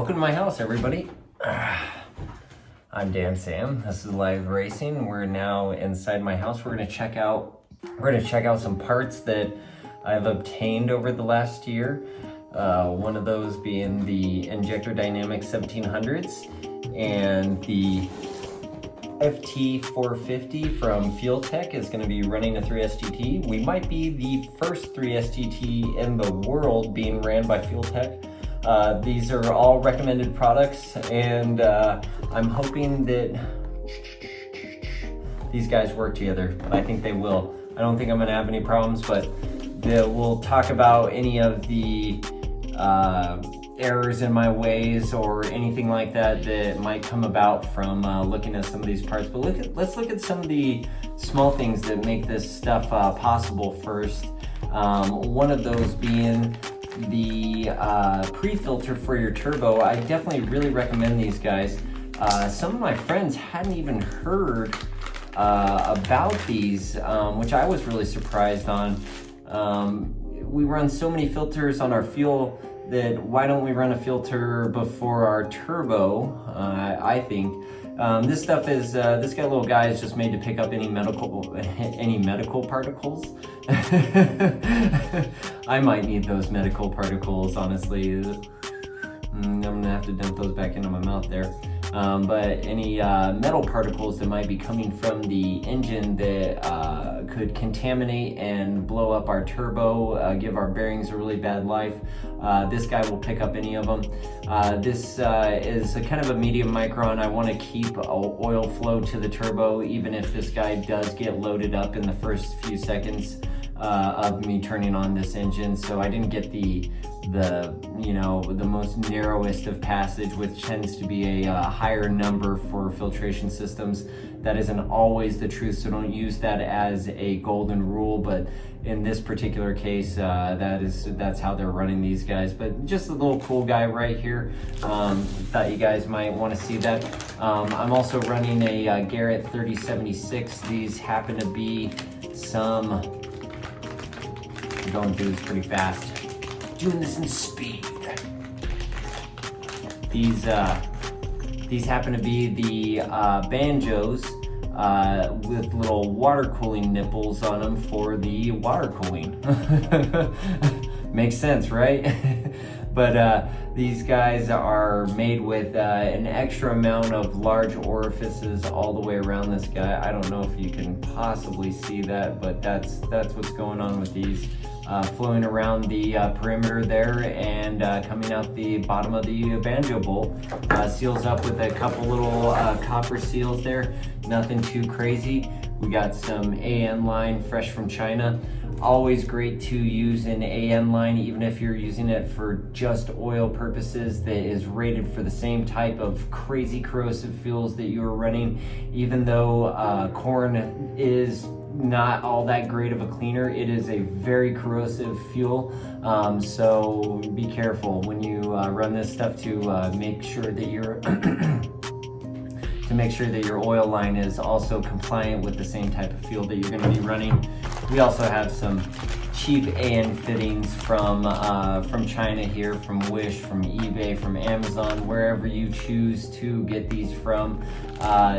Welcome to my house, everybody. I'm Dan Sam. This is Lytheracing. We're now inside my house. We're gonna check out some parts that I've obtained over the last year. One of those being the Injector Dynamic 1700s and the FT450 from Fuel Tech is going to be running a 3SGT. We might be the first 3SGT in the world being ran by Fuel Tech. These are all recommended products, and I'm hoping that these guys work together. I think they will. I don't think I'm going to have any problems, but we'll talk about any of the errors in my ways or anything like that that might come about from looking at some of these parts. But let's look at some of the small things that make this stuff possible first. One of those being the pre-filter for your turbo. I definitely really recommend these guys. Some of my friends hadn't even heard about these, which I was really surprised on. We run so many filters on our fuel that why don't we run a filter before our turbo? I think this stuff is this little guy is just made to pick up any medical particles. I might need those medical particles, honestly. I'm gonna have to dump those back into my mouth there. But any metal particles that might be coming from the engine that could contaminate and blow up our turbo, give our bearings a really bad life, this guy will pick up any of them. This is a kind of a medium micron. I want to keep oil flow to the turbo, even if this guy does get loaded up in the first few seconds of me turning on this engine. So I didn't get the most narrowest of passage, which tends to be a higher number for filtration systems. That isn't always the truth, so don't use that as a golden rule, but in this particular case, that's how they're running these guys. But just a little cool guy right here. Thought you guys might want to see that. I'm also running a Garrett 3076. These happen to be some, I'm going through this pretty fast, doing this in speed. These happen to be the banjos with little water cooling nipples on them for the water cooling. Makes sense, right? But these guys are made with an extra amount of large orifices all the way around this guy. I don't know if you can possibly see that, but that's what's going on with these. Flowing around the perimeter there and coming out the bottom of the banjo bowl. Seals up with a couple little copper seals there. Nothing too crazy. We got some AN line fresh from China. Always great to use an AN line, even if you're using it for just oil purposes, that is rated for the same type of crazy corrosive fuels that you are running. Even though corn is not all that great of a cleaner, it is a very corrosive fuel. So be careful when you run this stuff to make sure that you're your oil line is also compliant with the same type of fuel that you're going to be running. We also have some cheap AN fittings from China here, from Wish, from eBay, from Amazon, wherever you choose to get these from.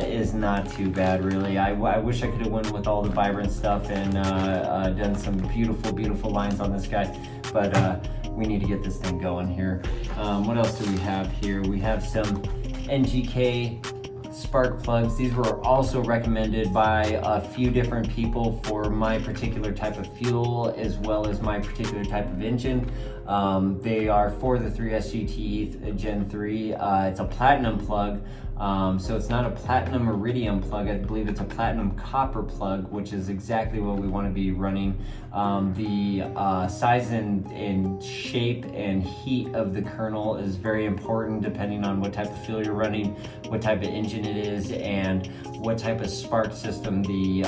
Is not too bad, really. I wish I could have went with all the Vibrant stuff and done some beautiful lines on this guy, but we need to get this thing going here. What else do we have here? We have some NGK spark plugs. These were also recommended by a few different people for my particular type of fuel as well as my particular type of engine. They are for the 3SGT Gen 3. It's a platinum plug. So it's not a platinum iridium plug. I believe it's a platinum copper plug, which is exactly what we want to be running. The size and shape and heat of the kernel is very important depending on what type of fuel you're running, what type of engine it is, and what type of spark system the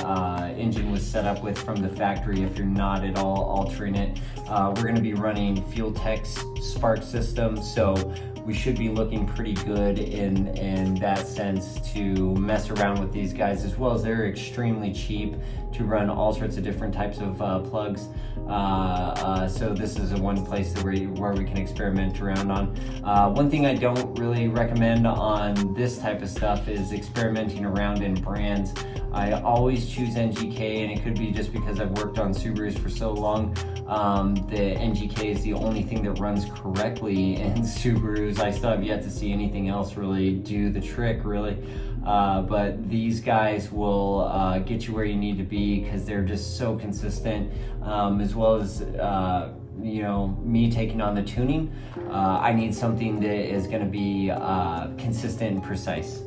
engine was set up with from the factory if you're not at all altering it. We're going to be running Fuel Tech's spark system, so we should be looking pretty good in that sense to mess around with these guys, as well as they're extremely cheap to run all sorts of different types of plugs. So this is one place where we can experiment around on. One thing I don't really recommend on this type of stuff is experimenting around in brands. I always choose NGK, and it could be just because I've worked on Subarus for so long. The NGK is the only thing that runs correctly in Subarus. I still have yet to see anything else really do the trick, really. But these guys will get you where you need to be because they're just so consistent, as well as you know, me taking on the tuning. I need something that is going to be consistent and precise.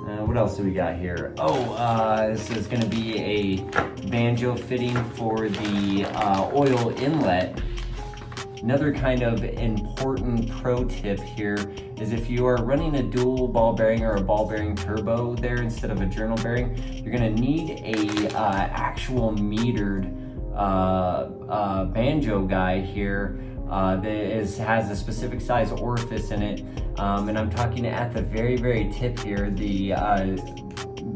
What else do we got here? This is going to be a banjo fitting for the oil inlet. Another kind of important pro tip here is if you are running a dual ball bearing or a ball bearing turbo there instead of a journal bearing, you're going to need a actual metered banjo guide here that has a specific size orifice in it, and I'm talking at the very tip here. The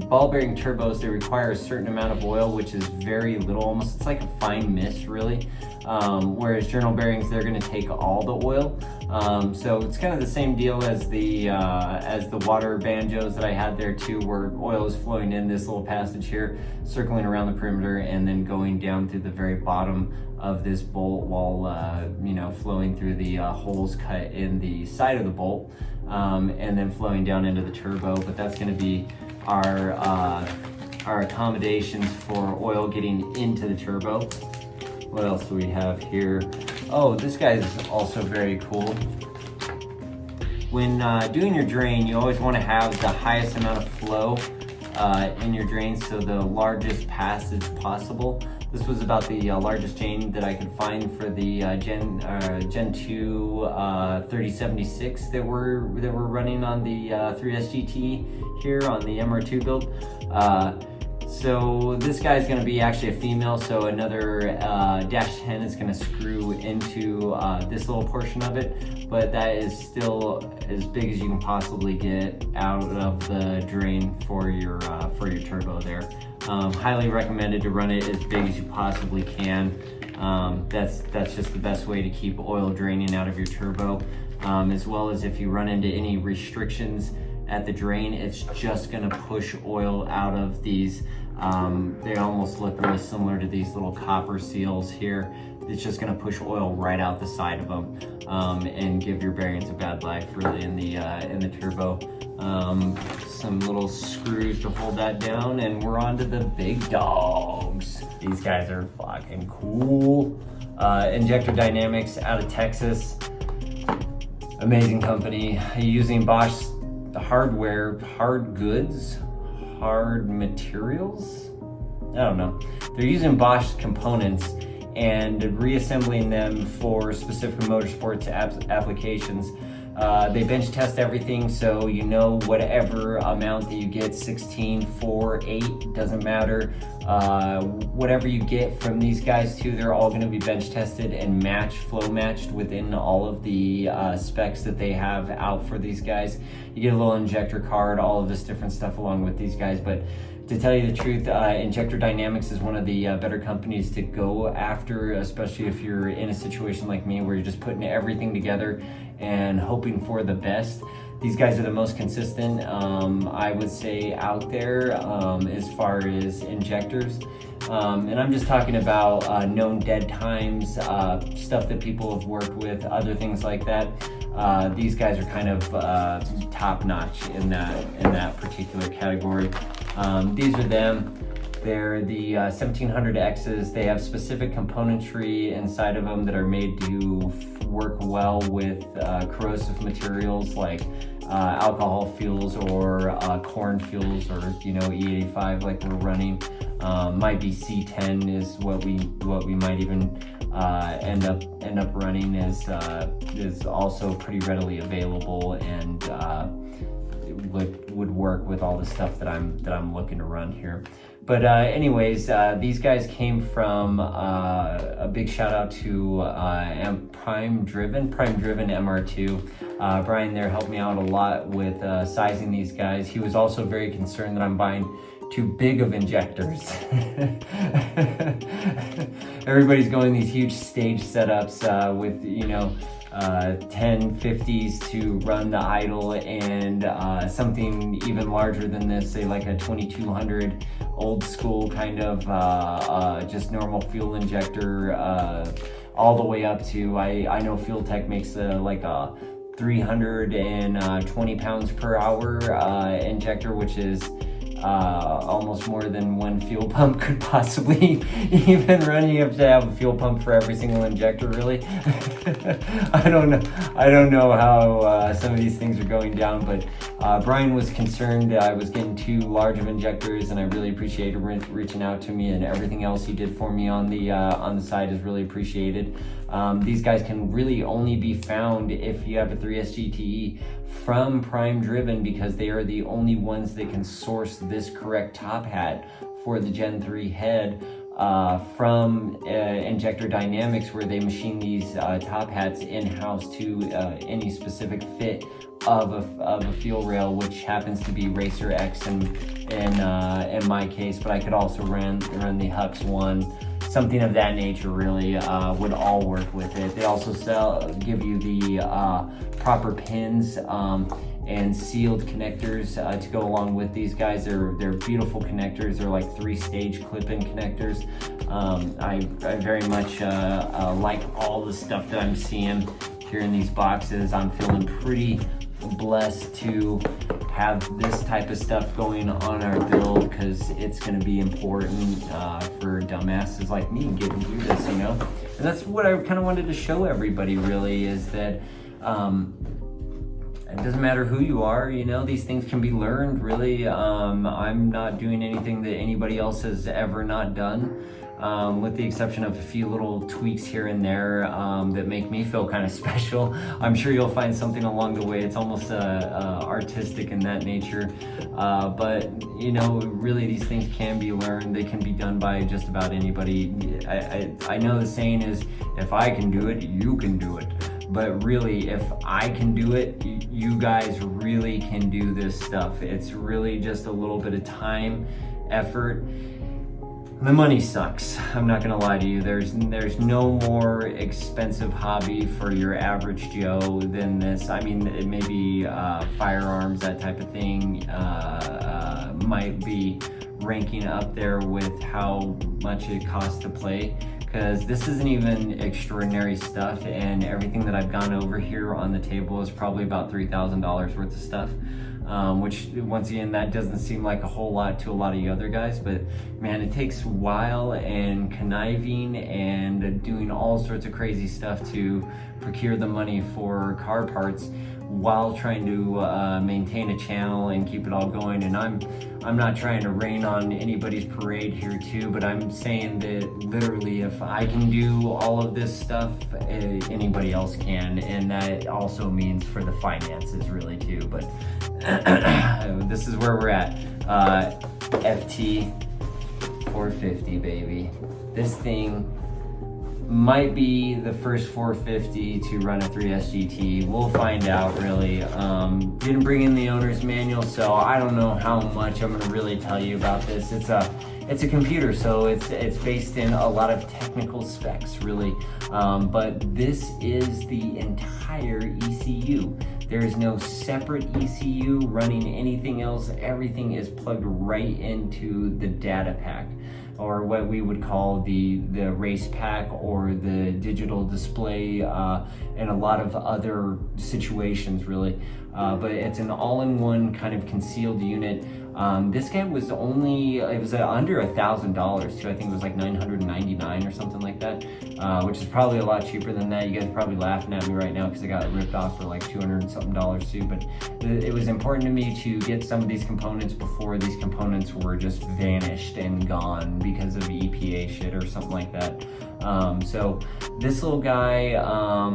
ball bearing turbos, they require a certain amount of oil, which is very little, almost it's like a fine mist really, whereas journal bearings, they're going to take all the oil. So it's kind of the same deal as the water banjos that I had there too, where oil is flowing in this little passage here, circling around the perimeter, and then going down through the very bottom of this bolt while you know, flowing through the holes cut in the side of the bolt, and then flowing down into the turbo. But that's going to be our accommodations for oil getting into the turbo. What else do we have here? Oh, this guy is also very cool. When doing your drain, you always want to have the highest amount of flow in your drain, so the largest passage possible. This was about the largest drain that I could find for the Gen 2 3076 that we're running on the 3S GT here on the MR2 build. So this guy's going to be actually a female, so another dash 10 is going to screw into this little portion of it, but that is still as big as you can possibly get out of the drain for your turbo there. Highly recommended to run it as big as you possibly can. That's just the best way to keep oil draining out of your turbo, as well as if you run into any restrictions at the drain, it's just going to push oil out of these. They almost look really similar to these little copper seals here. It's just going to push oil right out the side of them, and give your bearings a bad life really in the turbo. Some little screws to hold that down, and we're on to the big dogs. These guys are fucking cool. Injector Dynamics out of Texas. Amazing company. Using Bosch hardware, hard goods, hard materials? I don't know. They're using Bosch components and reassembling them for specific motorsports applications. They bench test everything, so you know whatever amount that you get, 16, 4, 8, doesn't matter. Whatever you get from these guys too, they're all going to be bench tested and flow matched within all of the specs that they have out for these guys. You get a little injector card, all of this different stuff along with these guys. But to tell you the truth, Injector Dynamics is one of the better companies to go after, especially if you're in a situation like me where you're just putting everything together and hoping for the best. These guys are the most consistent, I would say, out there as far as injectors. And I'm just talking about known dead times, stuff that people have worked with, other things like that. These guys are kind of top notch in that particular category. These are them. They're the 1700Xs. They have specific componentry inside of them that are made to work well with corrosive materials like alcohol fuels or corn fuels, or E85 like we're running. Might be C10 is what we might even end up running, is also pretty readily available and would work with all the stuff that I'm looking to run here. But anyways, these guys came from a big shout out to Prime Driven MR2. Brian there helped me out a lot with sizing these guys. He was also very concerned that I'm buying too big of injectors. Everybody's going these huge stage setups with, you know, 1050s to run the idle, and something even larger than this, say like a 2200 old school kind of just normal fuel injector, all the way up to, I know Fuel Tech makes like a 320 pounds per hour injector, which is almost more than one fuel pump could possibly even run. You have to have a fuel pump for every single injector, really. I don't know how some of these things are going down, but Brian was concerned that I was getting too large of injectors, and I really appreciated reaching out to me, and everything else he did for me on the side is really appreciated. These guys can really only be found if you have a 3S GTE from Prime Driven, because they are the only ones that can source this correct top hat for the Gen 3 head from Injector Dynamics, where they machine these top hats in-house to any specific fit of a fuel rail, which happens to be Racer X in my case, but I could also run the Hux one. Something of that nature really would all work with it. They also give you the proper pins and sealed connectors to go along with these guys. They're beautiful connectors. They're like 3-stage clip-in connectors. I very much like all the stuff that I'm seeing here in these boxes. I'm feeling pretty blessed to have this type of stuff going on our build, because it's going to be important for dumbasses like me getting through this, you know. And that's what I kind of wanted to show everybody, really, is that it doesn't matter who you are, you know, these things can be learned, really. I'm not doing anything that anybody else has ever not done, with the exception of a few little tweaks here and there that make me feel kind of special. I'm sure you'll find something along the way. It's almost artistic in that nature. But, you know, really these things can be learned. They can be done by just about anybody. I know the saying is, if I can do it, you can do it. But really, if I can do it, you guys really can do this stuff. It's really just a little bit of time, effort. The money sucks. I'm not gonna lie to you. There's no more expensive hobby for your average Joe than this. I mean, it may be firearms, that type of thing, might be ranking up there with how much it costs to play, because this isn't even extraordinary stuff, and everything that I've gone over here on the table is probably about $3,000 worth of stuff. Which, once again, that doesn't seem like a whole lot to a lot of you other guys, but man, it takes a while and conniving and doing all sorts of crazy stuff to procure the money for car parts while trying to maintain a channel and keep it all going. And I'm not trying to rain on anybody's parade here too, but I'm saying that literally, if I can do all of this stuff, anybody else can, and that also means for the finances really too. But this is where we're at. FT450, baby. This thing might be the first 450 to run a 3S GT. We'll find out, really. Didn't bring in the owner's manual, so I don't know how much I'm gonna really tell you about this. It's a computer, so it's based in a lot of technical specs, really. But this is the entire ECU. There is no separate ECU running anything else. Everything is plugged right into the data pack, or what we would call the race pack, or the digital display, and a lot of other situations, really. But it's an all-in-one kind of concealed unit. This guy was it was under $1,000 too. I think it was like $999 or something like that, which is probably a lot cheaper than that. You guys are probably laughing at me right now because I got ripped off for like $200 and something too. But it was important to me to get some of these components before these components were just vanished and gone because of EPA shit or something like that. So This little guy,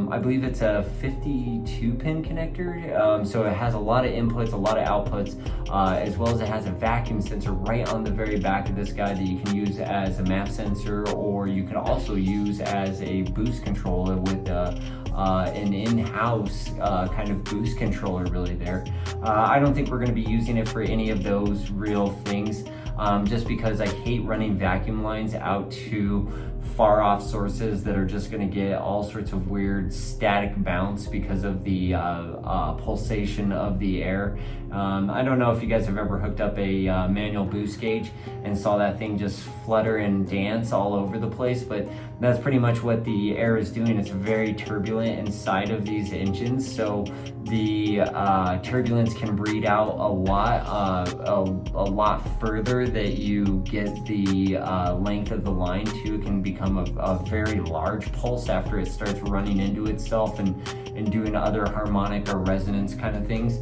I believe it's a 52 pin connector, so it has a lot of inputs, a lot of outputs, as well as it has a vacuum sensor right on the very back of this guy that you can use as a map sensor, or you can also use as a boost controller with an in-house kind of boost controller really there. I don't think we're going to be using it for any of those real things, just because I hate running vacuum lines out to far off sources that are just going to get all sorts of weird static bounce because of the pulsation of the air. I don't know if you guys have ever hooked up a manual boost gauge and saw that thing just flutter and dance all over the place, but that's pretty much what the air is doing. It's very turbulent inside of these engines, so the turbulence can breed out a lot further that you get the length of the line to. It can become a very large pulse after it starts running into itself and doing other harmonic or resonance kind of things.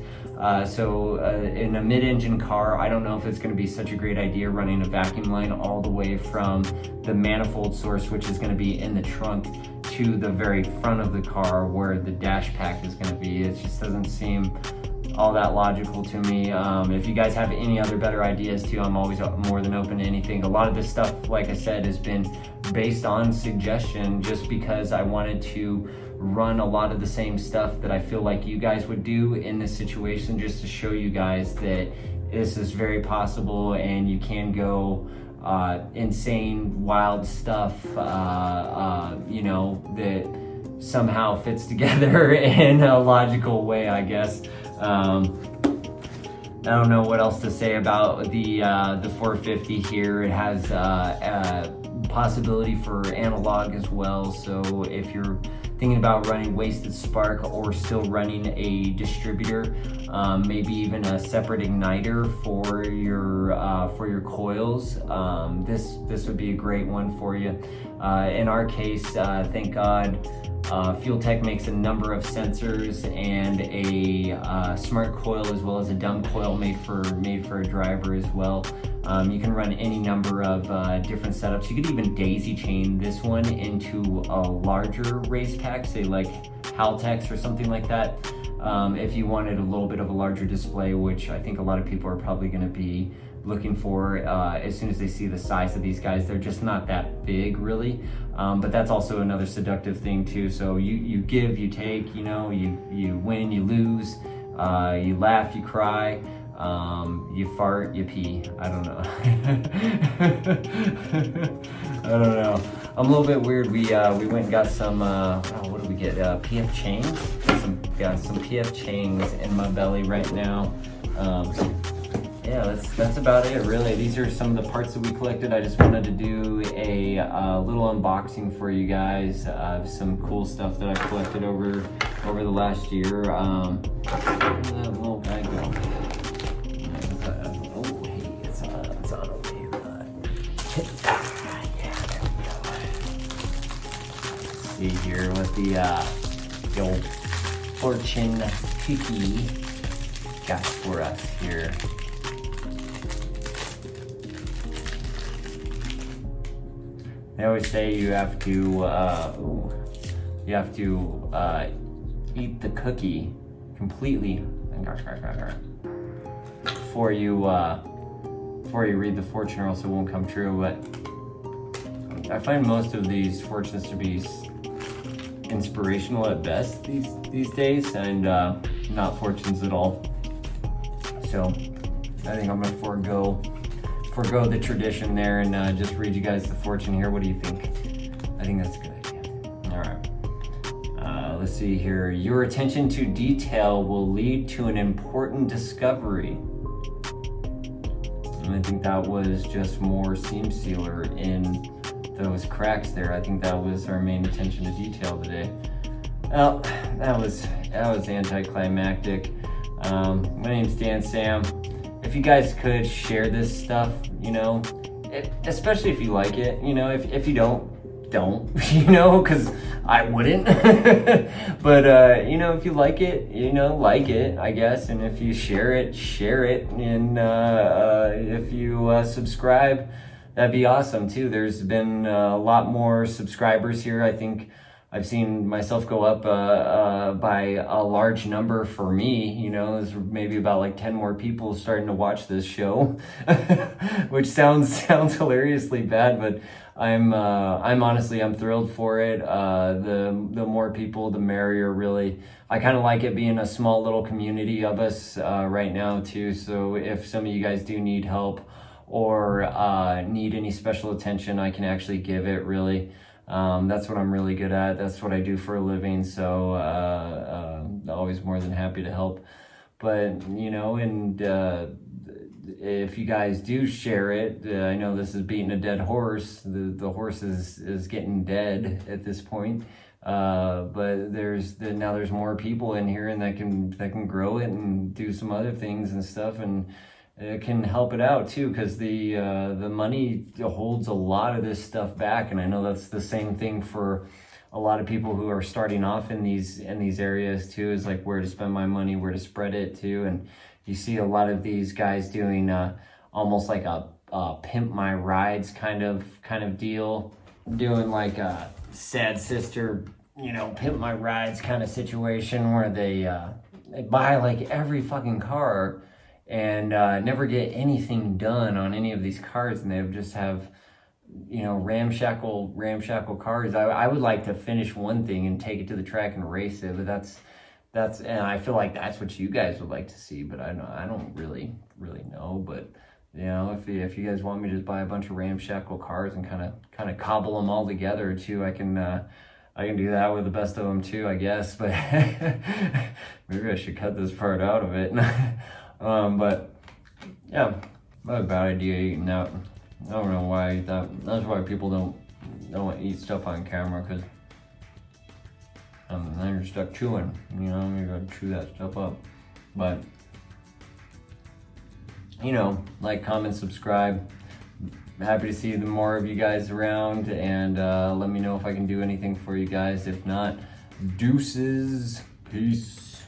So in a mid-engine car, I don't know if it's going to be such a great idea running a vacuum line all the way from the manifold source, which is going to be in the trunk, to the very front of the car where the dash pack is going to be. It just doesn't seem all that logical to me. If you guys have any other better ideas too, I'm always more than open to anything. A lot of this stuff, like I said, has been based on suggestion, just because I wanted to run a lot of the same stuff that I feel like you guys would do in this situation, just to show you guys that this is very possible and you can go insane, wild stuff, you know, that somehow fits together in a logical way, I guess. I don't know what else to say about the 450 here. It has a possibility for analog as well, so if you're thinking about running wasted spark or still running a distributor, maybe even a separate igniter for your coils, this would be a great one for you. In our case, thank God, Fuel Tech makes a number of sensors and a smart coil as well as a dumb coil made for a driver as well. You can run any number of different setups. You could even daisy chain this one into a larger race pack, say like Haltex or something like that, if you wanted a little bit of a larger display, which I think a lot of people are probably going to be looking for as soon as they see the size of these guys. They're just not that big really, but that's also another seductive thing too. So you give, you take, you know, you win, you lose, you laugh, you cry, you fart, you pee. I don't know. I don't know. I'm a little bit weird. We went and got some what did we get? PF chains. Got some PF chains in my belly right now. Yeah, that's about it really. These are some of the parts that we collected. I just wanted to do a little unboxing for you guys. Some cool stuff that I collected over the last year. Where did that little guy go? Oh, hey, it's on over here. Yeah, there we go. Let's see here what the old fortune cookie got for us here. They always say you have to eat the cookie completely before you read the fortune, or else it won't come true. But I find most of these fortunes to be inspirational at best these days, and not fortunes at all. So I think I'm gonna forego the tradition there and just read you guys the fortune here. What do you think? I think that's a good idea. All right. Let's see here. Your attention to detail will lead to an important discovery. And I think that was just more seam sealer in those cracks there. I think that was our main attention to detail today. Well, that was anticlimactic. My name's Dan Sam. If you guys could share this stuff, you know, especially if you like it, you know, if you don't, you know, because I wouldn't. But, you know, if you like it, you know, like it, I guess. And if you share it. And if you subscribe, that'd be awesome too. There's been a lot more subscribers here. I think I've seen myself go up by a large number for me. You know, there's maybe about like 10 more people starting to watch this show, which sounds hilariously bad, but I'm honestly, I'm thrilled for it. The more people, the merrier, really. I kind of like it being a small little community of us right now too. So if some of you guys do need help or need any special attention, I can actually give it, really. That's what I'm really good at. That's what I do for a living. So always more than happy to help. But, you know, and if you guys do share it, I know this is beating a dead horse. The horse is getting dead at this point. But now there's more people in here, and that can grow it and do some other things and stuff, and it can help it out too, because the money holds a lot of this stuff back. And I know that's the same thing for a lot of people who are starting off in these areas too, is like where to spend my money, where to spread it to. And you see a lot of these guys doing almost like a pimp my rides kind of deal, doing like a sad sister, you know, pimp my rides kind of situation, where they buy like every fucking car and never get anything done on any of these cars, and they just have, you know, ramshackle cars. I would like to finish one thing and take it to the track and race it, but that's and I feel like that's what you guys would like to see, but I don't really know. But you know, if you guys want me to just buy a bunch of ramshackle cars and kind of cobble them all together too, I can do that with the best of them too, I guess. But maybe I should cut this part out of it. But yeah, not a bad idea eating out. I don't know why I eat that. That's why people don't eat stuff on camera, because then you're stuck chewing. You know, you gotta chew that stuff up. But you know, like, comment, subscribe. Happy to see more of you guys around, and let me know if I can do anything for you guys. If not, deuces. Peace.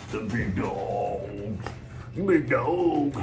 The big dog. Big dog.